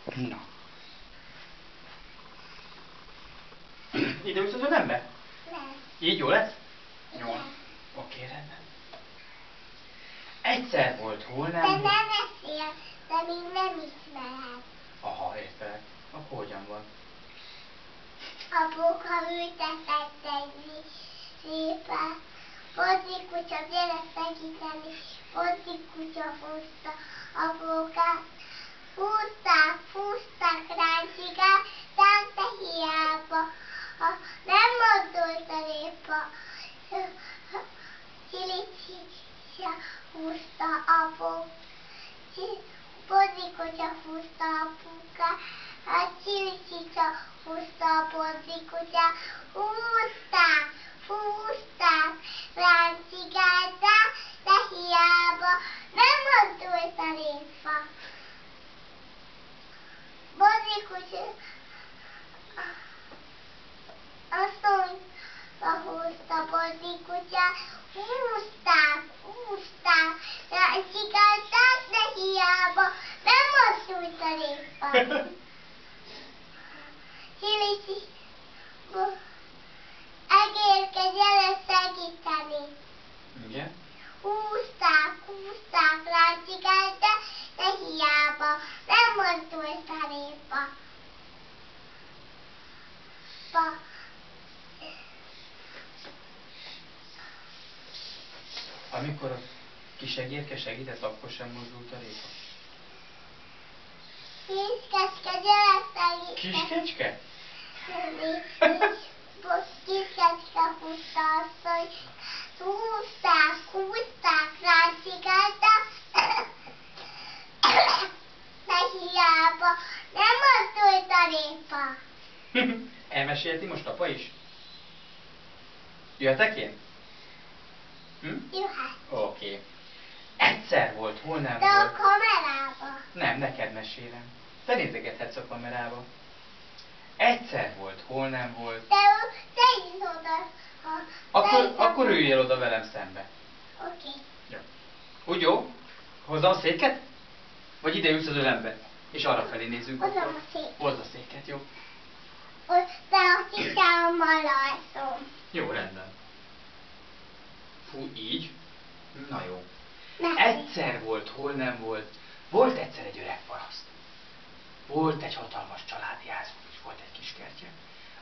Na. Ide ülsz az ölembe? Nem. Így jó lesz? Igen. Jó. Oké, rendben. Egyszer volt, hol nem De volt. nem essél, de még nem ismered. Aha, értelek. Akkor hogyan van? Apuka ültetett egy szépen. Bodri kutya, gyere segíteni. Bodri kutya húzta apukát. Húzták, fúzták, ráncsigálták, de hiába. Nem mozdult a répa. Csilicicsa húzta apukát. Bodri kutya húzta apukát. A csilicicsa húzta a bodri kutyát. Húzták, fúzták, ráncigálták, de hiába nem mozdult a répa. Bodri kutya asszonyba húzta bodri kutyát. Húzták, fúzták, ráncigálták, de hiába nem mozdult a répa. Csilici, egérke, gyere segíteni. Igen? Húzták, húzták, ráncsigálták, de hiába nem mozdult a répa. Amikor a kis egérke segített, akkor sem mozdult a répa. Kiskecske, gyere segíteni. Kiskecske? Kiskecske húzta asszony. Húzták, húzták, ráncigálták, de hiába nem mozdult a répa. Elmesélti most apa is? Jöhetek én? Jöhet. Oké. Egyszer volt, hol nem De a volt. kamerába. Nem, neked mesélem. Te nézegethetsz a kamerába. Egyszer volt, hol nem volt. Te is oda. Akkor üljél oda velem szembe. Oké. Jó. Úgy jó? Hozzam a széket? Vagy ide ülsz az ölembe? És arra felé nézzünk Hozom akkor. a széket. Hozd a széket, jó? De a kicsámmal alszom. Jó, rendben. Fú, így? Na jó. Nem. Egyszer volt, hol nem volt. Volt egyszer egy öreg paraszt. Volt egy hatalmas családi házuk, és volt egy kis kertje.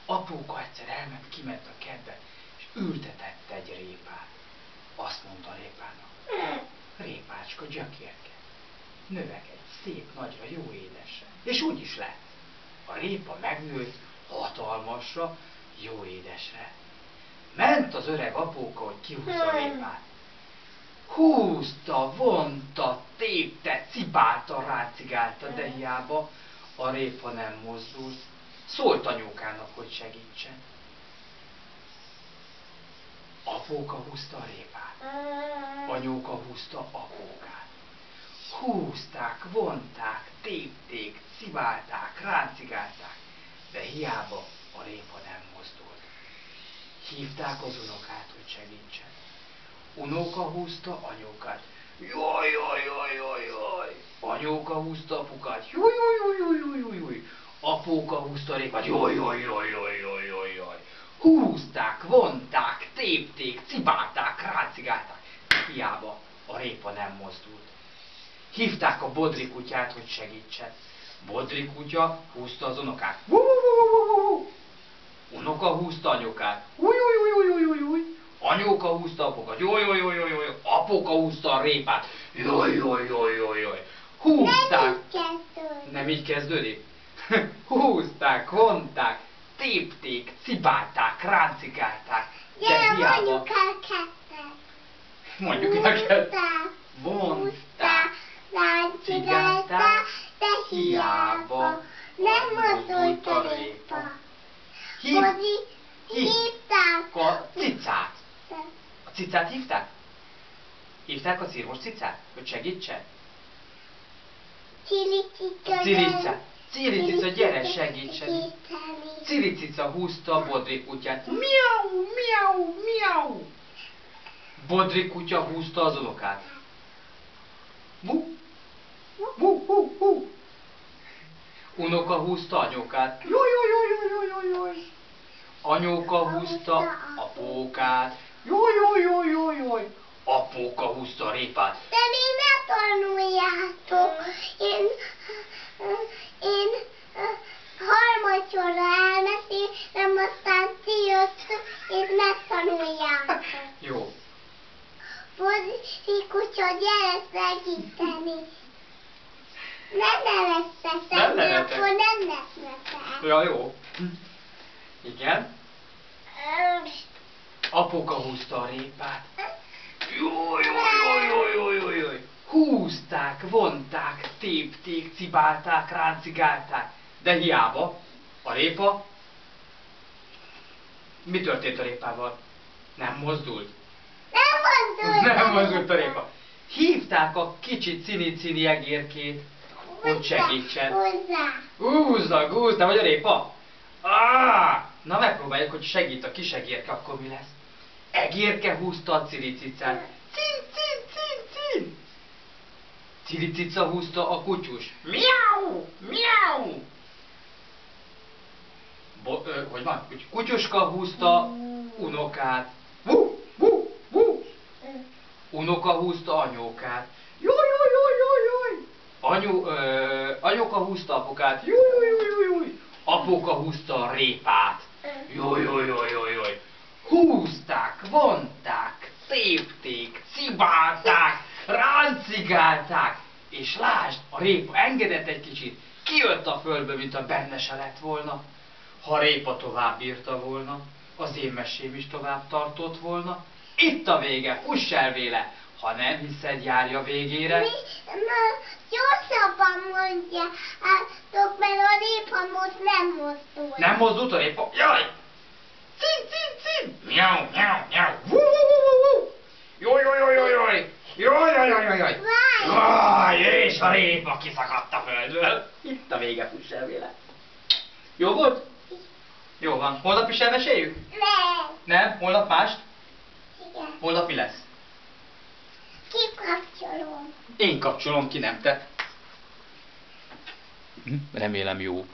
Apóka egyszer kiment a kertbe, és ültetett egy répát. Azt mondta a répának: répácska, gyökérke, növekedj szép nagyra, jó édesre. És úgy is lett. A répa megnőtt hatalmasra, jó édesre. Ment az öreg apóka, hogy kihúzza a répát. Húzta, vonta, tépte, cibálta, ráncigálta, de hiába a répa nem mozdult. Szólt anyókának, hogy segítsen. Apóka húzta a répát. Anyóka húzta apókát. Húzták, vonták, tépték, cibálták, ráncigálták, de hiába a répa nem mozdult. Hívták az unokát, hogy segítsen. Unóka húzta anyókát. Jaj, jaj, jaj, jaj, jaj. Anyóka húzta apukát. Jaj, jaj, jaj, jaj, jaj, jaj. Apóka húzta répát. Jaj, jaj, jaj, jaj, jaj, jaj, jaj. Húzták, vonták, tépték, cibálták, ráncigálták. Hiába a répa nem mozdult. Hívták a Bodri kutyát, hogy segítsen. Bodri kutya húzta az unokát. Unoka húzta anyókát. Anyóka húzta apókat. Jaj, apóka húzta a répát. Jaj. Húzták. Nem így kezdődik? Húzták, vonták, tépték, cibálták, ráncigálták. De hiába. Mondjuk el ketten. Mondjuk el ketten. Húzták, Vonták, ráncigálták, de hiába nem mozdult a répa. Hívták a cicát. A cicát hívták? Hívták a cirmos cicát, hogy segítsen? Ciricica, gyere, segítsen. Ciricica húzta a Bodri kutyát. Miau, miau, miau. Bodri kutya húzta az unokát. Hú. Unoka húzta anyukát. Jaj, jaj, jaj, jaj, jaj, jaj. Anyóka húzta apókát. Jaj, jaj, jaj, jaj, jaj. Apóka húzta a répát. De még ne tanuljátok. Én harmadsorra elmesélem, aztán ti jöttök, és megtanuljátok. Jó. Fozi kutya, gyere segíteni. Ne nevettek, Nem nevetek. akkor nem nevettek. Ja, jó. Igen. Apuka húzta a répát. Jaj, jaj, jaj, jaj, jaj, jaj. Húzták, vonták, tépték, cibálták, ráncigálták. De hiába. A répa... Mi történt a répával? Nem mozdult. Nem mozdult a répa. Hívták a kicsi cini-cini egérkét, hogy segítsen. Hozzá. Húzd, te vagy a répa? Na megpróbáljuk, hogy segít a kis egérke, akkor mi lesz? Egérke húzta a cilicicát. Cin, cin, cin, cin. Cilicica húzta a kutyus. Miau, miau. Hogy van? Kutyuska húzta unokát. Vú, vú, vú. Unoka húzta anyókát. Jaj, jaj, jaj, jaj, jaj. Anyuka húzta apukát. Jaj, jaj, jaj, jaj. Apuka húzta a répát. Jaj, jaj, jaj, jaj, jaj. Húzták, vonták, tépték, cibálták, ráncigálták. És lásd, a répa engedett egy kicsit, kijött a földbe, mint a benne se lett volna. Ha a répa tovább bírta volna, az én mesém is tovább tartott volna. Itt a vége, fuss el véle, ha nem hiszed, járja végére. Gyorsabban mondjátok, mert a répa most nem mozdul. Nem mozdult a répa? Jaj! Cin, cin, cin! Miau, miau, miau! Vú, vú, vú, vú! Jaj, jaj, jaj, jaj, jaj! Jaj, jaj, jaj, jaj, jaj! Jaj, és a répa kiszakadt a földből. Itt a vége, fuss el véle. Jó volt? Jó van. Holnap is elmeséljük? Nem. Nem? Holnap mást? Igen. Holnap mi lesz? Kikapcsolom. Én kapcsolom ki, nem te. Remélem jó.